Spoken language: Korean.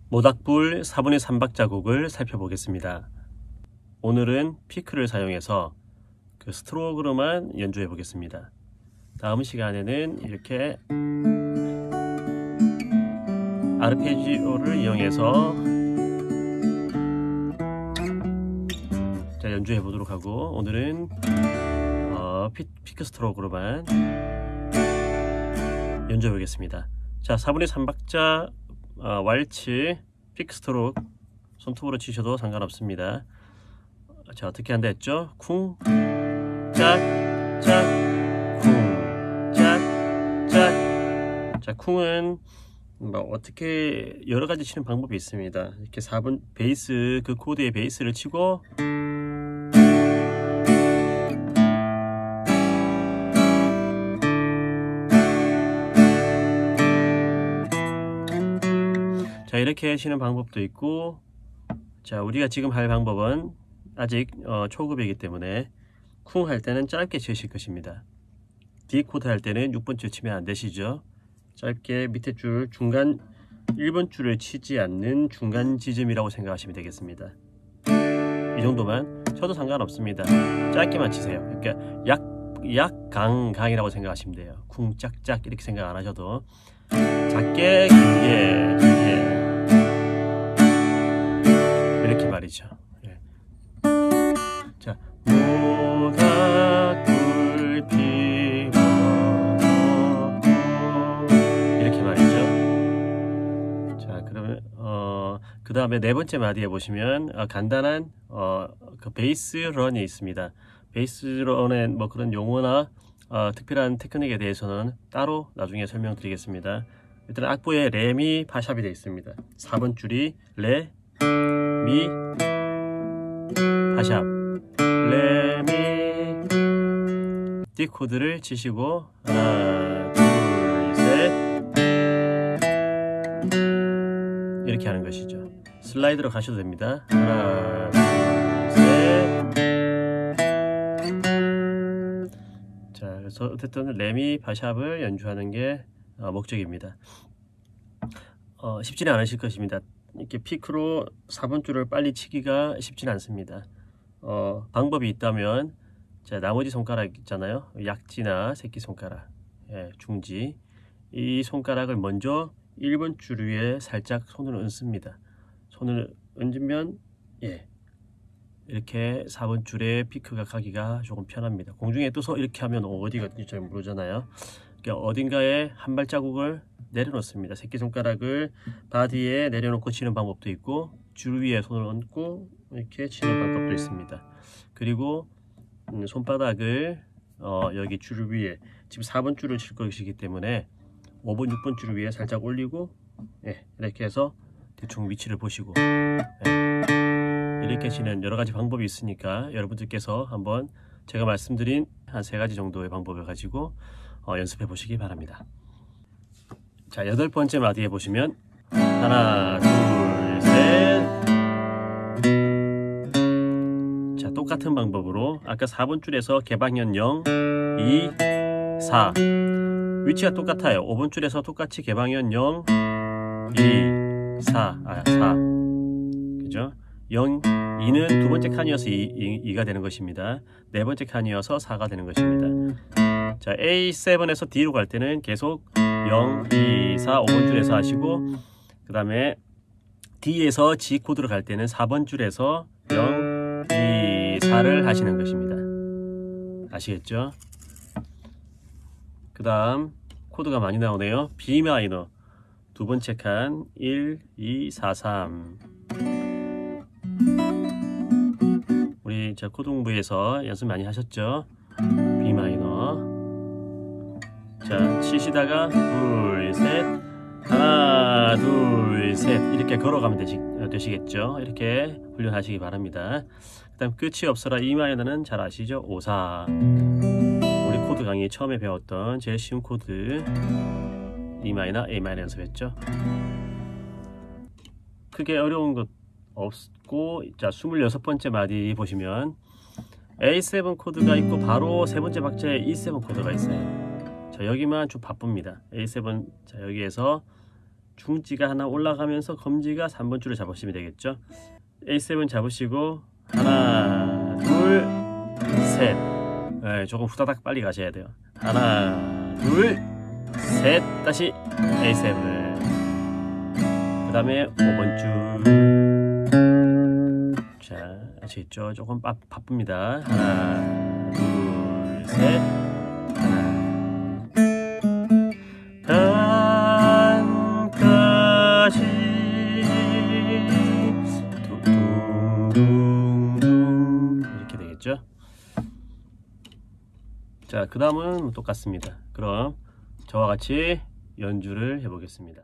모닥불 4분의 3박자곡을 살펴보겠습니다. 오늘은 피크를 사용해서 그 스트로크로만 연주해 보겠습니다. 다음 시간에는 이렇게 아르페지오를 이용해서 연주해 보도록 하고, 오늘은 피크 스트로크로만 연주해 보겠습니다. 자, 4분의 3박자 왈츠 피크 스트로크 손톱으로 치셔도 상관없습니다. 자, 어떻게 한다 했죠? 쿵, 짝, 짝, 쿵, 짝, 짝. 자, 쿵은 어떻게 여러 가지 치는 방법이 있습니다. 이렇게 4분 베이스, 그 코드의 베이스를 치고, 자, 이렇게 치는 방법도 있고, 자, 우리가 지금 할 방법은 아직 초급이기 때문에 쿵 할 때는 짧게 치실 것입니다. D 코드 할 때는 6번 줄 치면 안 되시죠. 짧게 밑에 줄 중간 1번 줄을 치지 않는 중간 지점이라고 생각하시면 되겠습니다. 이 정도만 쳐도 상관없습니다. 짧게만 치세요. 그러니까 약강이라고 생각하시면 돼요. 쿵 짝짝 이렇게 생각 안 하셔도 작게 길게 이렇게 말이죠. 예. 자, 모닥불 피워 이렇게 말이죠. 자, 그러면 그 다음에 네 번째 마디에 보시면 간단한 그 베이스 런이 있습니다. 베이스 런의 뭐 그런 용어나 특별한 테크닉에 대해서는 따로 나중에 설명드리겠습니다. 일단 악보에 레, 미, 파샵이 되어 있습니다. 4번 줄이 레, 미, 파샵, 레, 미, D 코드를 치시고 하나, 둘, 셋 이렇게 하는 것이죠. 슬라이드로 가셔도 됩니다. 하나, 둘, 셋. 자, 그래서 어쨌든 레, 미, 파샵을 연주하는 게 목적입니다. 쉽지는 않으실 것입니다. 이렇게 피크로 4번 줄을 빨리 치기가 쉽지는 않습니다. 방법이 있다면, 자, 나머지 손가락 있잖아요. 약지나 새끼손가락, 예, 중지, 이 손가락을 먼저 1번 줄 위에 살짝 손을 얹습니다. 손을 얹으면 이렇게 4번 줄에 피크가 가기가 조금 편합니다. 공중에 떠서 이렇게 하면 어디가 잘 모르잖아요. 그러니까 어딘가에 한 발자국을 내려놓습니다. 새끼손가락을 바디에 내려놓고 치는 방법도 있고, 줄 위에 손을 얹고 이렇게 치는 방법도 있습니다. 그리고 손바닥을 여기 줄 위에, 지금 4번 줄을 칠 것이기 때문에 5번, 6번 줄 위에 살짝 올리고, 이렇게 해서 대충 위치를 보시고, 이렇게 치는 여러 가지 방법이 있으니까 여러분들께서 한번 제가 말씀드린 한 3가지 정도의 방법을 가지고 연습해 보시기 바랍니다. 자, 8번째 마디에 보시면 하나, 둘, 셋. 자, 똑같은 방법으로 아까 4번 줄에서 개방현 0, 2, 4 위치가 똑같아요. 5번 줄에서 똑같이 개방현 0, 2, 4 그죠? 0, 2는 두 번째 칸이어서 2가 되는 것입니다. 네 번째 칸이어서 4가 되는 것입니다. 자, A7에서 D로 갈 때는 계속 0, 2, 4, 5번 줄에서 하시고, 그 다음에 D에서 G 코드로 갈 때는 4번 줄에서 0, 2, 4를 하시는 것입니다. 아시겠죠? 그 다음 코드가 많이 나오네요. B 마이너 두 번째 칸 1, 2, 4, 3. 우리 저 코드 공부에서 연습 많이 하셨죠? B 마이너. 자, 치시다가 둘, 셋, 하나, 둘, 셋 이렇게 걸어가면 되시겠죠? 이렇게 훈련하시기 바랍니다. 그 다음 끝이 없어라 E 마이너는 잘 아시죠? 5, 4. 우리 코드 강의 처음에 배웠던 제일 쉬운 코드 E 마이너, A 마이너 연습했죠? 크게 어려운 것 없고, 자, 26번째 마디 보시면 A7 코드가 있고 바로 세 번째 박자에 E7 코드가 있어요. 자, 여기만 좀 바쁩니다. A7, 자, 여기에서 중지가 하나 올라가면서 검지가 3번 줄을 잡으시면 되겠죠. A7 잡으시고 하나 둘 셋. 네, 조금 후다닥 빨리 가셔야 돼요. 하나 둘 셋. 다시 A7. 그 다음에 5번 줄. 자, 아시겠죠? 조금 바쁩니다. 하나 둘 셋. 단까지 둥둥둥 이렇게 되겠죠? 자, 그 다음은 똑같습니다. 그럼 저와 같이 연주를 해보겠습니다.